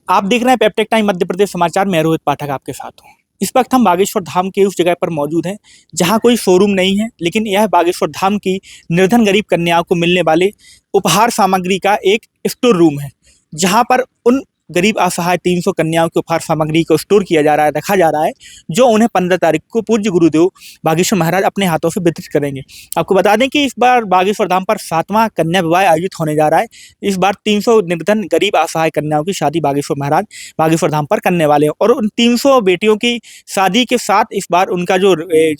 आप देख रहे हैं पेप्टेक टाइम मध्य प्रदेश समाचार। मैं रोहित पाठक आपके साथ हूँ। इस वक्त हम बागेश्वर धाम के उस जगह पर मौजूद हैं जहाँ कोई शोरूम नहीं है, लेकिन यह बागेश्वर धाम की निर्धन गरीब कन्याओं को मिलने वाले उपहार सामग्री का एक स्टोर रूम है, जहाँ पर उन गरीब असहाय 300 कन्याओं के उपहार सामग्री को स्टोर किया जा रहा है, रखा जा रहा है, जो उन्हें 15 तारीख को पूज्य गुरुदेव बागेश्वर महाराज अपने हाथों से वितरित करेंगे। आपको बता दें कि इस बार बागेश्वर धाम पर 7वां कन्या विवाह आयोजित होने जा रहा है। इस बार 300 निर्धन गरीब असहाय कन्याओं की शादी बागेश्वर महाराज बागेश्वर धाम पर करने वाले हैं, और उन 300 बेटियों की शादी के साथ इस बार उनका जो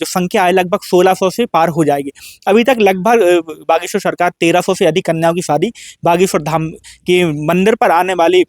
संख्या है लगभग 1600 से पार हो जाएगी। अभी तक लगभग बागेश्वर सरकार 1300 से अधिक कन्याओं की शादी बागेश्वर धाम के मंदिर पर आने वाली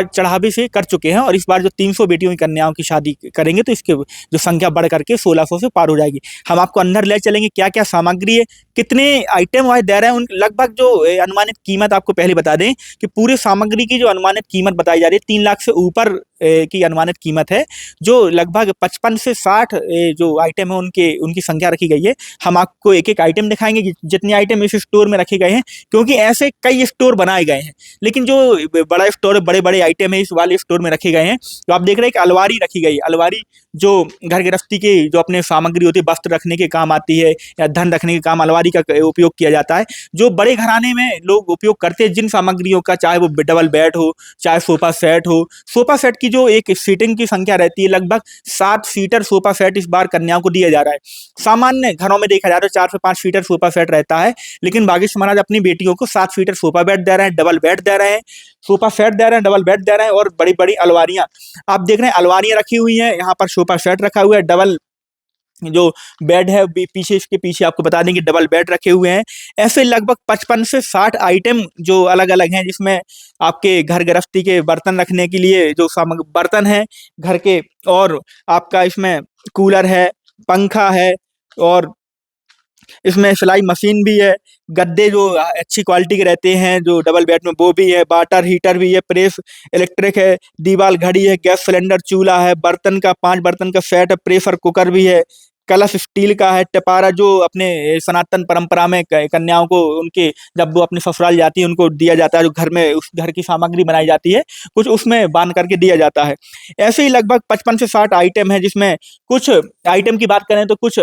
चढ़ावे से कर चुके हैं, और इस बार जो 300 बेटियों की कन्याओं की शादी करेंगे तो इसके जो संख्या बढ़ करके 1600 से पार हो जाएगी। हम आपको अंदर ले चलेंगे, क्या क्या सामग्री है, कितने आइटम वह दे रहे हैं, उन लगभग जो अनुमानित कीमत आपको पहले बता दें कि पूरे सामग्री की जो अनुमानित कीमत बताई जा रही है 3 लाख से ऊपर की अनुमानित कीमत है। जो लगभग 55 से 60 जो आइटम है उनकी संख्या रखी गई है। हम आपको एक एक आइटम दिखाएंगे जितने आइटम इस स्टोर में रखे गए हैं, क्योंकि ऐसे कई स्टोर बनाए गए हैं, लेकिन जो बड़ा स्टोर है, बड़े बड़े आइटम है इस वाले स्टोर में रखे गए हैं। तो आप देख रहे हैं कि अलमारी रखी गई, अलमारी जो घर गृहस्थी के जो अपने सामग्री होती है, वस्त्र रखने के काम आती है या धन रखने के काम अलमारी का उपयोग किया जाता है। जो बड़े घराने में लोग उपयोग करते हैं जिन सामग्रियों का, चाहे वो डबल बेड हो, चाहे सोफा सेट हो। सोफा सेट की जो एक सीटिंग की संख्या रहती है, लगभग 7 सीटर सोफा सेट इस बार कन्याओं को दिया जा रहा है। सामान्य घरों में देखा जाता है 4 से 5 सीटर सोफा सेट रहता है, लेकिन बागेश्वर महाराज अपनी बेटियों को 7 सीटर सोफा बेड दे रहे हैं, डबल बेड दे रहे हैं, सोफा सेट दे रहे हैं, डबल बेड दे रहे हैं, और बड़ी बड़ी अलमारियां आप देख रहे हैं, अलमारियां रखी हुई हैं। यहाँ पर सोफा सेट रखा हुआ है, डबल जो बेड है पीछे, इसके पीछे आपको बता दें कि डबल बेड रखे हुए हैं। ऐसे लगभग 55 से 60 आइटम जो अलग अलग हैं, जिसमें आपके घर गृहस्थी के बर्तन रखने के लिए जो बर्तन हैं घर के, और आपका इसमें कूलर है, पंखा है, और इसमें सिलाई मशीन भी है। गद्दे जो अच्छी क्वालिटी के रहते हैं जो डबल बेड में, वो भी है। वाटर हीटर भी है, प्रेस इलेक्ट्रिक है, दीवार घड़ी है, गैस सिलेंडर, चूल्हा है, बर्तन का 5 बर्तन का सेट है, प्रेशर कुकर भी है, कलश स्टील का है, टपारा जो अपने सनातन परंपरा में कन्याओं को उनके जब वो अपने ससुराल जाती है उनको दिया जाता है, जो घर में उस घर की सामग्री बनाई जाती है कुछ उसमें बांध करके दिया जाता है। ऐसे ही लगभग 55 से 60 आइटम है, जिसमें कुछ आइटम की बात करें तो कुछ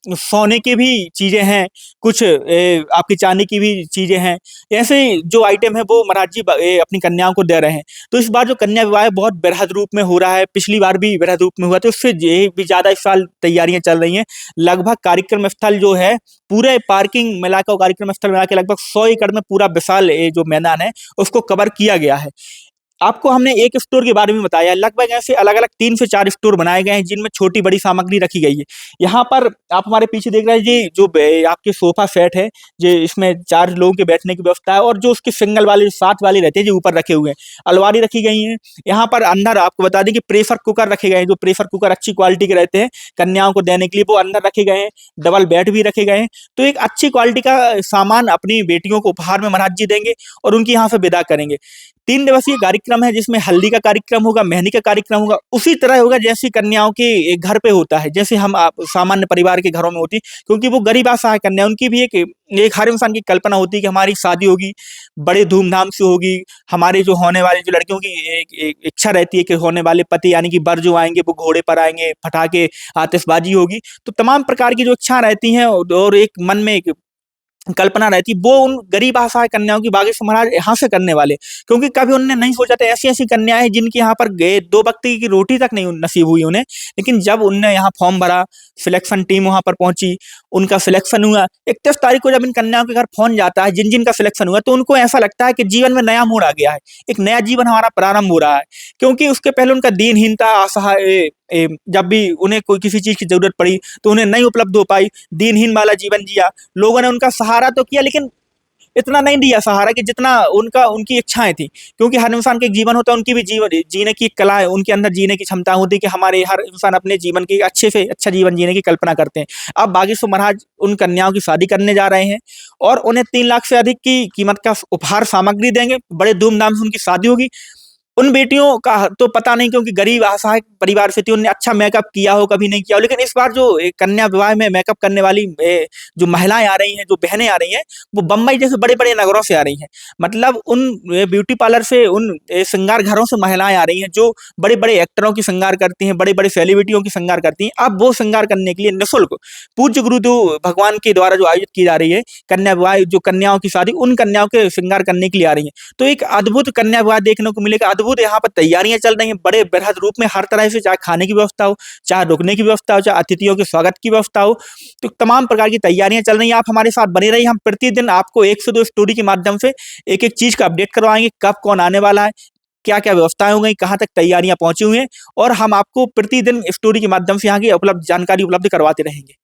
सोने की भी चीजें हैं, कुछ आपकी चांदी की भी चीजें हैं। ऐसे जो आइटम है वो महाराज जी अपनी कन्याओं को दे रहे हैं। तो इस बार जो कन्या विवाह है बहुत बृहद रूप में हो रहा है। पिछली बार भी बृहद रूप में हुआ था, उससे भी ज्यादा इस साल तैयारियां चल रही हैं। लगभग कार्यक्रम स्थल जो है, पूरे पार्किंग मिला कर, कार्यक्रम स्थल मिला के लगभग 100 एकड़ में पूरा विशाल जो मैदान है उसको कवर किया गया है। आपको हमने एक स्टोर के बारे में बताया, लगभग ऐसे अलग अलग 3 से 4 स्टोर बनाए गए हैं जिनमें छोटी बड़ी सामग्री रखी गई है। यहाँ पर आप हमारे पीछे देख रहे हैं जी, जो आपके सोफा सेट है, जो इसमें 4 लोगों के बैठने की व्यवस्था है, और जो उसके सिंगल वाले 7 वाले रहते हैं जो ऊपर रखे हुए हैं, अलमारी रखी गई है। यहाँ पर अंदर आपको बता दें कि प्रेशर कुकर रखे गए हैं, जो प्रेशर कुकर अच्छी क्वालिटी के रहते हैं कन्याओं को देने के लिए, वो अंदर रखे गए हैं। डबल बेड भी रखे गए हैं। तो एक अच्छी क्वालिटी का सामान अपनी बेटियों को उपहार में महाराज जी देंगे और उनकी यहाँ से विदा करेंगे। 3 दिवसीय कार्यक्रम है, जिसमें हल्दी का कार्यक्रम होगा, मेहंदी का कार्यक्रम होगा, उसी तरह होगा जैसे कन्याओं के घर पे होता है, जैसे हम आप सामान्य परिवार के घरों में होती है। क्योंकि वो गरीब असहाय कन्या, उनकी भी एक हर इंसान की कल्पना होती है कि हमारी शादी होगी, बड़े धूमधाम से होगी। हमारे जो होने वाले जो लड़कियों की एक इच्छा रहती है कि होने वाले पति यानी कि वर जो आएंगे वो घोड़े पर आएंगे, पटाखे, आतिशबाजी होगी। तो तमाम प्रकार की जो इच्छा रहती हैं और एक मन में एक कल्पना रहती, वो उन गरीब असहाय कन्याओं की बागेश्वर महाराज यहाँ से करने वाले। क्योंकि कभी उन्होंने नहीं सोचा था, ऐसी ऐसी कन्याएं जिनकी यहाँ पर गए 2 वक्त की रोटी तक नहीं नसीब हुई उन्हें, लेकिन जब उनने यहाँ फॉर्म भरा, सिलेक्शन टीम वहां पर पहुंची, उनका सिलेक्शन हुआ। 31 तारीख को जब इन कन्याओं के घर फोन जाता है, जिन जिन का सिलेक्शन हुआ, तो उनको ऐसा लगता है कि जीवन में नया मोड़ आ गया है, एक नया जीवन हमारा प्रारंभ हो रहा है। क्योंकि उसके पहले उनका दीनहीनता, असहाय, जब भी उन्हें कोई किसी चीज की जरूरत पड़ी तो उन्हें नहीं उपलब्ध हो पाई, दीनहीन वाला जीवन जिया। लोगों ने उनका सहारा तो किया, लेकिन इतना नहीं दिया सहारा कि जितना उनकी इच्छाएं थी। क्योंकि हर इंसान का एक जीवन होता है, उनकी भी जीवन जीने की कला है, उनके अंदर जीने की क्षमता होती है कि हमारे हर इंसान अपने जीवन की अच्छे से अच्छा जीवन जीने की कल्पना करते हैं। अब बागेश्वर महाराज उन कन्याओं की शादी करने जा रहे हैं और उन्हें 3 लाख से अधिक की कीमत का उपहार सामग्री देंगे। बड़े धूमधाम से उनकी शादी होगी। उन बेटियों का तो पता नहीं, क्योंकि गरीब असहाय परिवार से थी, उन्होंने अच्छा मेकअप किया हो, कभी नहीं किया हो। लेकिन इस बार जो कन्या विवाह में मेकअप करने वाली जो महिलाएं आ रही हैं, जो बहनें आ रही हैं, वो बम्बई जैसे बड़े-बड़े नगरों से आ रही हैं। मतलब उन ब्यूटी पार्लर से, उन श्रृंगार घरों से महिलाएं आ रही हैं, जो बड़े-बड़े एक्टरों की श्रृंगार करती हैं, बड़े-बड़े सेलिब्रिटियों की श्रृंगार करती हैं। अब वो श्रृंगार करने के लिए निःशुल्क पूज्य गुरुदेव भगवान के द्वारा जो आयोजित की जा रही है कन्या विवाह, जो कन्याओं की शादी, उन कन्याओं के श्रृंगार करने के लिए आ रही हैं। तो एक अद्भुत कन्या विवाह देखने को मिलेगा। अद्भुत यहाँ पर तैयारियां चल रही हैं बड़े बृहद रूप में, हर तरह से, चाहे खाने की व्यवस्था हो, चाहे रुकने की व्यवस्था हो, चाहे अतिथियों के स्वागत की व्यवस्था हो, तो तमाम प्रकार की तैयारियां चल रही हैं। आप हमारे साथ बने रहिए। हम प्रतिदिन आपको 102 स्टोरी के माध्यम से एक-एक चीज का अपडेट करवाएंगे, कब कौन आने वाला है, क्या-क्या व्यवस्थाएं हो गई, कहाँ तक तैयारियां पहुंची हुई हैं, और हम आपको प्रतिदिन स्टोरी के माध्यम से यहाँ की उपलब्ध जानकारी उपलब्ध करवाते रहेंगे।